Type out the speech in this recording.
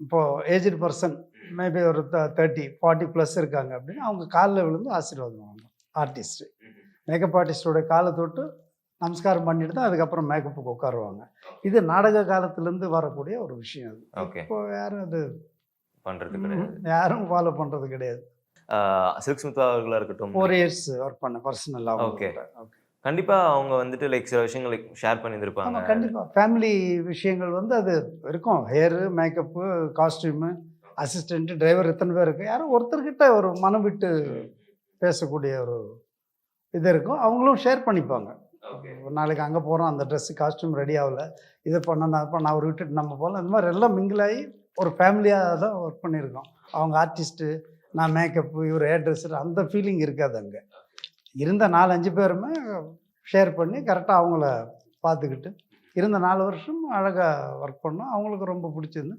இப்போது aged person maybe ஒரு 30, 40 plus இருக்காங்க அப்படின்னா அவங்க காலில் விழுந்து ஆசீர்வாதம் வாங்கணும். ஆர்டிஸ்ட்டு மேக்கப் ஆர்டிஸ்டோட காலை தொட்டு நமஸ்காரம் பண்ணிட்டு தான் அதுக்கப்புறம் மேக்கப்புக்கு உட்காருவாங்க. இது நாடக காலத்துலேருந்து வரக்கூடிய ஒரு விஷயம் அது. ஓகே. இப்போ யாரும் அது பண்றது கிடையாது. யாரும் ஃபாலோ பண்ணுறது கிடையாது. சில்க் ஸ்மிதா அவர்களா இருக்கட்டும். 4 இயர்ஸ் ஒர்க் பண்ணேன் பர்சனலாக. ஓகே. ஓகே. கண்டிப்பா அவங்க வந்துட்டு லைக் சில விஷயங்களை ஷேர் பண்ணியிருந்திருப்பாங்க. ஆமாம், கண்டிப்பாக ஃபேமிலி விஷயங்கள் வந்து அது இருக்கும். Hair, makeup, costume, assistant, driver இத்தனை பேர் இருக்கு. யாரும் ஒருத்தர்கிட்ட ஒரு மனம் விட்டு பேசக்கூடிய ஒரு இது இருக்கும். அவங்களும் ஷேர் பண்ணிப்பாங்க. ஓகே. ஒரு நாளைக்கு அங்கே போகிறோம், அந்த ட்ரெஸ்ஸு காஸ்டியூம் ரெடி ஆகல, இதை பண்ணணும் அதை பண்ண அவர் விட்டுட்டு நம்ம போகலாம். இந்த மாதிரி எல்லாம் மிங்கிளாகி ஒரு ஃபேமிலியாக தான் ஒர்க் பண்ணியிருக்கோம். அவங்க ஆர்டிஸ்ட்டு, நான் மேக்கப்பு, இவர் ஹேர் ட்ரெஸ்ஸர், அந்த ஃபீலிங் இருக்காது அங்கே. இருந்த 4-5 பேருமே ஷேர் பண்ணி கரெக்டாக அவங்கள பார்த்துக்கிட்டு இருந்த 4 வருஷம் அழகாக ஒர்க் பண்ணோம். அவங்களுக்கு ரொம்ப பிடிச்சிருந்து